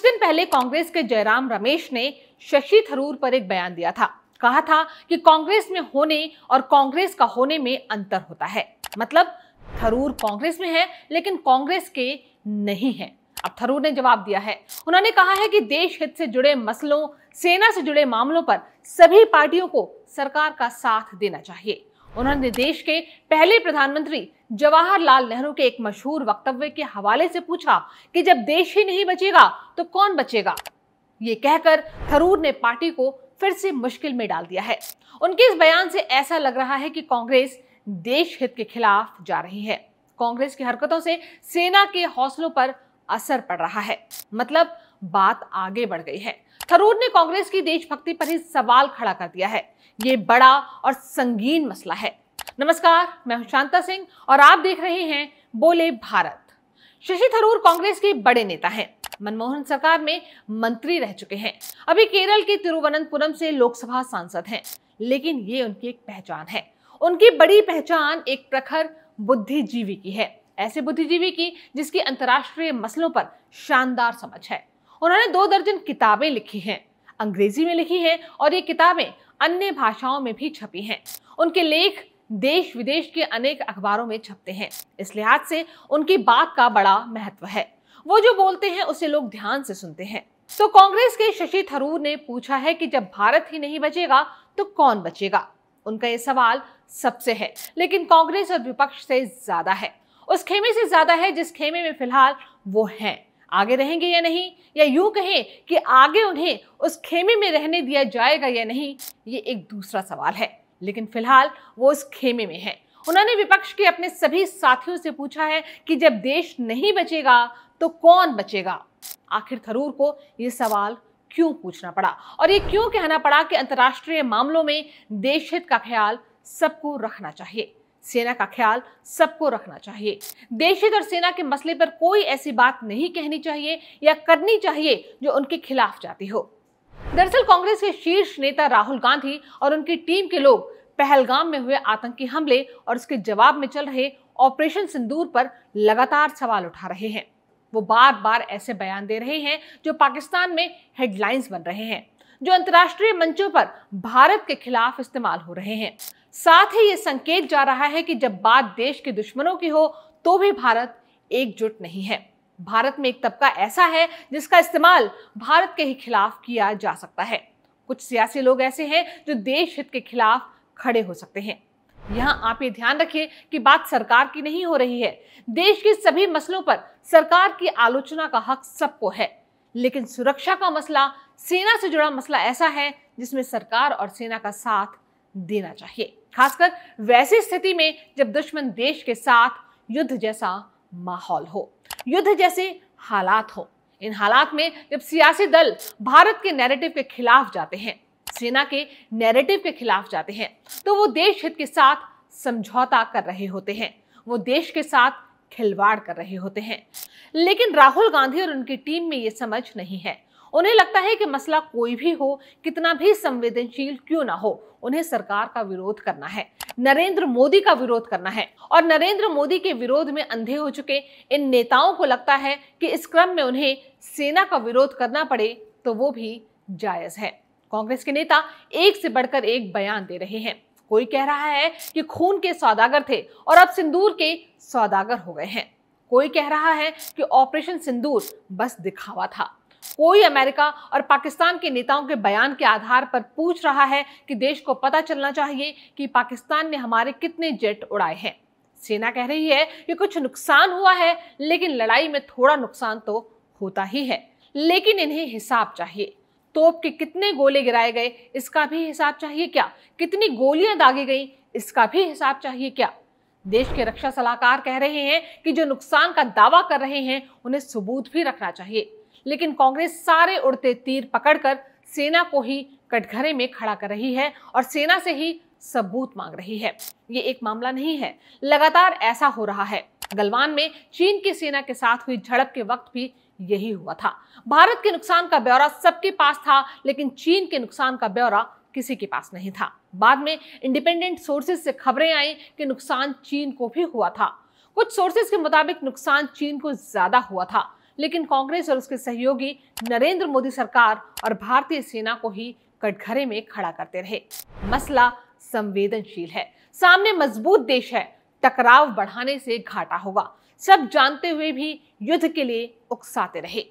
दिन पहले कांग्रेस के जयराम रमेश ने शशि थरूर पर एक बयान दिया था। कहा था कि कांग्रेस में होने और कांग्रेस का होने में अंतर होता है। मतलब थरूर कांग्रेस में है लेकिन कांग्रेस के नहीं है। अब थरूर ने जवाब दिया है। उन्होंने कहा है कि देश हित से जुड़े मसलों, सेना से जुड़े मामलों पर सभी पार्टियों को सरकार का साथ देना चाहिए। उन्होंने देश के पहले प्रधानमंत्री जवाहरलाल नेहरू के एक मशहूर वक्तव्य के हवाले से पूछा कि जब देश ही नहीं बचेगा तो कौन बचेगा। ये कहकर थरूर ने पार्टी को फिर से मुश्किल में डाल दिया है। उनके इस बयान से ऐसा लग रहा है कि कांग्रेस देश हित के खिलाफ जा रही है। कांग्रेस की हरकतों से सेना के हौसलों पर असर पड़ रहा है। मतलब बात आगे बढ़ गई है। थरूर ने कांग्रेस की देशभक्ति पर ही सवाल खड़ा कर दिया है। ये बड़ा और संगीन मसला है। नमस्कार, मैं हूं शांता सिंह और आप देख रहे हैं बोले भारत। शशि थरूर कांग्रेस के बड़े नेता हैं। मनमोहन सरकार में मंत्री रह चुके हैं। अभी केरल के तिरुवनंतपुरम से लोकसभा सांसद हैं। लेकिन ये उनकी एक पहचान है। उनकी बड़ी पहचान एक प्रखर बुद्धिजीवी की है। ऐसे बुद्धिजीवी की जिसकी अंतर्राष्ट्रीय मसलों पर शानदार समझ है। उन्होंने 2 दर्जन किताबें लिखी हैं, अंग्रेजी में लिखी हैं और ये किताबें अन्य भाषाओं में भी छपी हैं। उनके लेख देश विदेश के अनेक अखबारों में छपते हैं। इस लिहाज से उनकी बात का बड़ा महत्व है। वो जो बोलते हैं उसे लोग ध्यान से सुनते हैं। तो कांग्रेस के शशि थरूर ने पूछा है कि जब भारत ही नहीं बचेगा तो कौन बचेगा। उनका ये सवाल सबसे है, लेकिन कांग्रेस और विपक्ष से ज्यादा है। उस खेमे से ज्यादा है जिस खेमे में फिलहाल वो हैं। आगे रहेंगे या नहीं, या यूं कहें कि आगे उन्हें उस खेमे में रहने दिया जाएगा या नहीं, ये एक दूसरा सवाल है। लेकिन फिलहाल वो उस खेमे में है। उन्होंने विपक्ष के अपने सभी साथियों से पूछा है कि जब देश नहीं बचेगा तो कौन बचेगा। आखिर थरूर को ये सवाल क्यों पूछना पड़ा और ये क्यों कहना पड़ा कि अंतर्राष्ट्रीय मामलों में देश हित का ख्याल सबको रखना चाहिए, सेना का ख्याल सबको रखना चाहिए। देश हित और सेना के मसले पर कोई ऐसी बात नहीं कहनी चाहिए या करनी चाहिए जो उनके खिलाफ जाती हो। दरअसल कांग्रेस के शीर्ष नेता राहुल गांधी और उनकी टीम के लोग पहलगाम में हुए आतंकी हमले और उसके जवाब में चल रहे ऑपरेशन सिंदूर पर लगातार सवाल उठा रहे हैं। वो बार बार ऐसे बयान दे रहे हैं जो पाकिस्तान में हेडलाइंस बन रहे हैं, जो अंतर्राष्ट्रीय मंचों पर भारत के खिलाफ इस्तेमाल हो रहे हैं। साथ ही ये संकेत जा रहा है कि जब बात देश के दुश्मनों की हो तो भी भारत एकजुट नहीं है। भारत में एक तबका ऐसा है जिसका इस्तेमाल भारत के ही खिलाफ किया जा सकता है। कुछ सियासी लोग ऐसे हैं जो देश हित के खिलाफ खड़े हो सकते हैं। यहाँ आप ये ध्यान रखिए कि बात सरकार की नहीं हो रही है। देश के सभी मसलों पर सरकार की आलोचना का हक सबको है, लेकिन सुरक्षा का मसला, सेना से जुड़ा मसला ऐसा है जिसमें सरकार और सेना का साथ देना चाहिए, खासकर वैसी स्थिति में जब दुश्मन देश के साथ युद्ध जैसा माहौल हो, युद्ध जैसे हालात हो। इन हालात में जब सियासी दल भारत के नैरेटिव के खिलाफ जाते हैं, सेना के नैरेटिव के खिलाफ जाते हैं, तो वो देश हित के साथ समझौता कर रहे होते हैं, वो देश के साथ खिलवाड़ कर रहे होते हैं। लेकिन राहुल गांधी और उनकी टीम में ये समझ नहीं है। उन्हें लगता है कि मसला कोई भी हो, कितना भी संवेदनशील क्यों ना हो, उन्हें सरकार का विरोध करना है, नरेंद्र मोदी का विरोध करना है। और नरेंद्र मोदी के विरोध में अंधे हो चुके इन नेताओं को लगता है कि इस क्रम में उन्हें सेना का विरोध करना पड़े तो वो भी जायज है। कांग्रेस के नेता एक से बढ़कर एक बयान दे रहे हैं। कोई कह रहा है कि खून के सौदागर थे और अब सिंदूर के सौदागर हो गए हैं। कोई कह रहा है कि ऑपरेशन सिंदूर बस दिखावा था। कोई अमेरिका और पाकिस्तान के नेताओं के बयान के आधार पर पूछ रहा है कि देश को पता चलना चाहिए कि पाकिस्तान ने हमारे कितने जेट उड़ाए हैं। सेना कह रही है कि कुछ नुकसान हुआ है, लेकिन लड़ाई में थोड़ा नुकसान तो होता ही है। लेकिन इन्हें हिसाब चाहिए। तोप के कितने गोले गिराए गए इसका भी हिसाब चाहिए क्या? कितनी गोलियां दागी गई इसका भी हिसाब चाहिए क्या? देश के रक्षा सलाहकार कह रहे हैं कि जो नुकसान का दावा कर रहे हैं उन्हें सबूत भी रखना चाहिए। लेकिन कांग्रेस सारे उड़ते तीर पकड़कर सेना को ही कटघरे में खड़ा कर रही है और सेना से ही सबूत मांग रही है। ये एक मामला नहीं है, लगातार ऐसा हो रहा है। गलवान में चीन की सेना के साथ हुई झड़प के वक्त भी यही हुआ था। भारत के नुकसान का ब्यौरा सबके पास था, लेकिन चीन के नुकसान का ब्यौरा किसी के पास नहीं था। बाद में इंडिपेंडेंट सोर्सेज से खबरें आई कि नुकसान चीन को भी हुआ था। कुछ सोर्सेज के मुताबिक नुकसान चीन को ज्यादा हुआ था, लेकिन कांग्रेस और उसके सहयोगी नरेंद्र मोदी सरकार और भारतीय सेना को ही कटघरे में खड़ा करते रहे। मसला संवेदनशील है, सामने मजबूत देश है, टकराव बढ़ाने से घाटा होगा। सब जानते हुए भी युद्ध के लिए उकसाते रहे।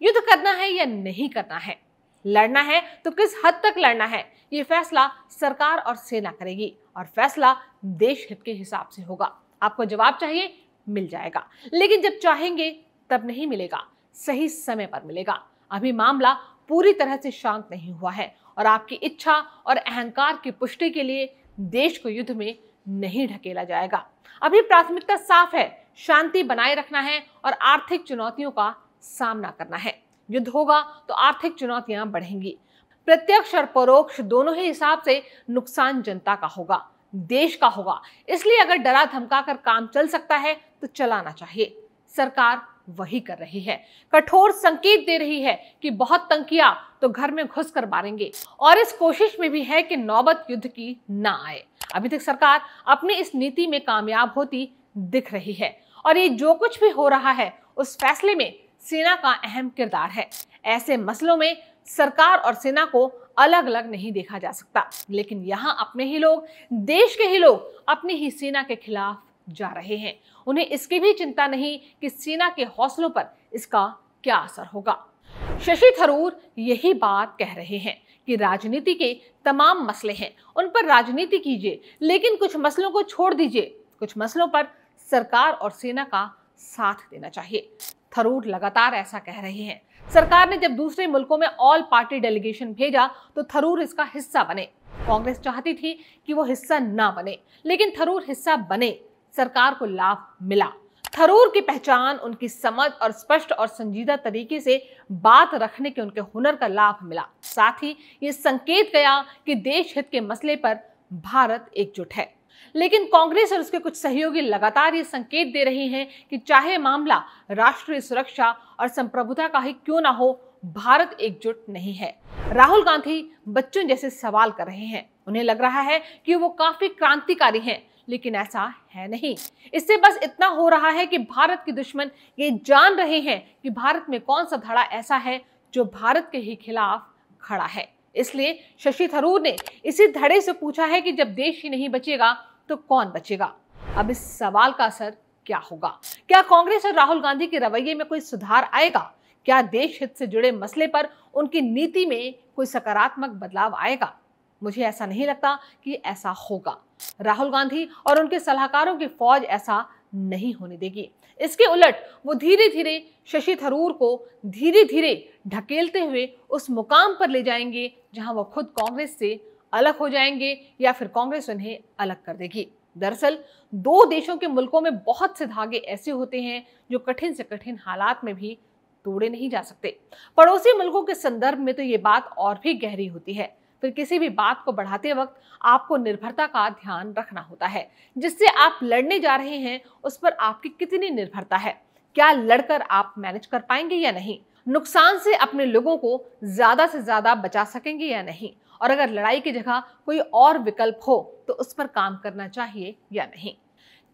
युद्ध करना है या नहीं करना है, लड़ना है तो किस हद तक लड़ना है, ये फैसला सरकार और सेना करेगी और फैसला देश हित के हिसाब से होगा। आपको जवाब चाहिए, मिल जाएगा, लेकिन जब चाहेंगे तब नहीं मिलेगा, सही समय पर मिलेगा। अभी मामला पूरी तरह से शांत नहीं हुआ है और आपकी इच्छा और अहंकार की पुष्टि के लिए देश को युद्ध में नहीं ढकेला जाएगा। अभी प्राथमिकता साफ है, शांति बनाए रखना है और आर्थिक चुनौतियों का सामना करना है। युद्ध होगा तो आर्थिक चुनौतियां बढ़ेंगी, प्रत्यक्ष और परोक्ष दोनों ही हिसाब से नुकसान जनता का होगा, देश का होगा। इसलिए अगर डरा धमका कर काम चल सकता है तो चलाना चाहिए। सरकार वही कर रही है, कठोर संकेत दे रही है कि बहुत तंग किया तो घर में घुस कर मारेंगे, और इस कोशिश में भी है कि नौबत युद्ध की ना आए। अभी तक सरकार अपनी इस नीति में कामयाब होती दिख रही है और ये जो कुछ भी हो रहा है उस फैसले में सेना का अहम किरदार है। ऐसे मसलों में सरकार और सेना को अलग अलग नहीं देखा जा सकता, लेकिन यहाँ अपने ही लोग, देश के ही लोग अपनी ही सेना के खिलाफ जा रहे हैं। उन्हें इसकी भी चिंता नहीं कि सेना के हौसलों पर इसका क्या असर होगा। शशि थरूर यही बात कह रहे हैं कि राजनीति के तमाम मसले हैं, उन पर राजनीति कीजिए, लेकिन कुछ मसलों को छोड़ दीजिए। कुछ मसलों पर सरकार और सेना का साथ देना चाहिए। थरूर लगातार ऐसा कह रहे हैं। सरकार ने जब दूसरे मुल्कों में ऑल पार्टी डेलीगेशन भेजा तो थरूर इसका हिस्सा बने। कांग्रेस चाहती थी कि वो हिस्सा ना बने, लेकिन थरूर हिस्सा बने। सरकार को लाभ मिला। थरूर की पहचान, उनकी समझ और स्पष्ट और संजीदा तरीके से बात रखने के उनके हुनर का लाभ मिला। साथ ही ये संकेत गया कि देश हित के मसले पर भारत एकजुट है। लेकिन कांग्रेस और उसके कुछ सहयोगी लगातार ये संकेत दे रहे हैं कि चाहे मामला राष्ट्रीय सुरक्षा और संप्रभुता का ही क्यों ना हो, भारत एकजुट नहीं है। राहुल गांधी बच्चों जैसे सवाल कर रहे हैं। उन्हें लग रहा है कि वो काफी क्रांतिकारी हैं, लेकिन ऐसा है नहीं। इससे बस इतना हो रहा है कि भारत के दुश्मन ये जान रहे हैं कि भारत में कौन सा धड़ा ऐसा है जो भारत के ही खिलाफ खड़ा है। इसलिए शशि थरूर ने इसी धड़े से पूछा है कि जब देश ही नहीं बचेगा तो कौन बचेगा। अब इस सवाल का असर क्या होगा? क्या कांग्रेस और राहुल गांधी के रवैये में कोई सुधार आएगा? क्या देश हित से जुड़े मसले पर उनकी नीति में कोई सकारात्मक बदलाव आएगा? मुझे ऐसा नहीं लगता कि ऐसा होगा। राहुल गांधी और उनके सलाहकारों की फौज ऐसा नहीं होने देगी। इसके उलट वो धीरे धीरे शशि थरूर को धीरे धीरे ढकेलते हुए उस मुकाम पर ले जाएंगे जहां वो खुद कांग्रेस से अलग हो जाएंगे या फिर कांग्रेस उन्हें अलग कर देगी। दरअसल दो देशों के मुल्कों में बहुत से धागे ऐसे होते हैं जो कठिन से कठिन हालात में भी तोड़े नहीं जा सकते। पड़ोसी मुल्कों के संदर्भ में तो ये बात और भी गहरी होती है। फिर किसी भी बात को बढ़ाते वक्त आपको निर्भरता का ध्यान रखना होता है। जिससे आप लड़ने जा रहे हैं उस पर आपकी कितनी निर्भरता है, क्या लड़कर आप मैनेज कर पाएंगे या नहीं, नुकसान से अपने लोगों को ज्यादा से ज्यादा बचा सकेंगे या नहीं, और अगर लड़ाई की जगह कोई और विकल्प हो तो उस पर काम करना चाहिए या नहीं।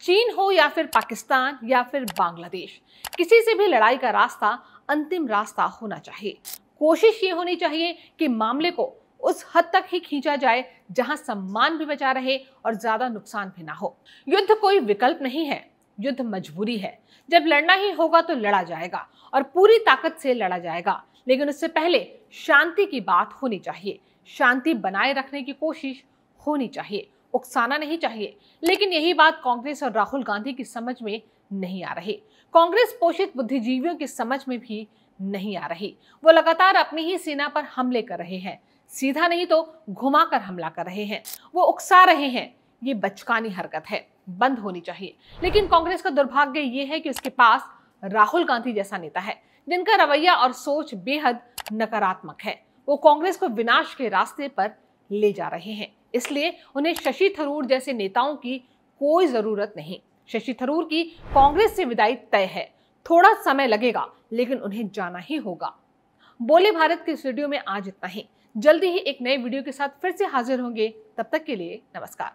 चीन हो या फिर पाकिस्तान या फिर बांग्लादेश, किसी से भी लड़ाई का रास्ता अंतिम रास्ता होना चाहिए। कोशिश ये होनी चाहिए कि मामले को उस हद तक ही खींचा जाए जहां सम्मान भी बचा रहे और ज्यादा नुकसान भी ना हो। युद्ध कोई विकल्प नहीं है, युद्ध मजबूरी है। जब लड़ना ही होगा तो लड़ा जाएगा और पूरी ताकत से लड़ा जाएगा, लेकिन उससे पहले शांति की बात होनी चाहिए। शांति बनाए रखने की कोशिश होनी चाहिए, उकसाना नहीं चाहिए। लेकिन यही बात कांग्रेस और राहुल गांधी की समझ में नहीं आ रही। कांग्रेस पोषित बुद्धिजीवियों की समझ में भी नहीं आ रही। वो लगातार अपनी ही सेना पर हमले कर रहे हैं, सीधा नहीं तो घुमाकर हमला कर रहे हैं। वो उकसा रहे हैं। ये बचकानी हरकत है, बंद होनी चाहिए। लेकिन कांग्रेस का दुर्भाग्य ये है कि उसके पास राहुल गांधी जैसा नेता है जिनका रवैया और सोच बेहद नकारात्मक है। वो कांग्रेस को विनाश के रास्ते पर ले जा रहे हैं। इसलिए उन्हें शशि थरूर जैसे नेताओं की कोई जरूरत नहीं। शशि थरूर की कांग्रेस से विदाई तय है। थोड़ा समय लगेगा, लेकिन उन्हें जाना ही होगा। बोले भारत के स्टूडियो में आज इतना ही। जल्दी ही एक नए वीडियो के साथ फिर से हाजिर होंगे। तब तक के लिए नमस्कार।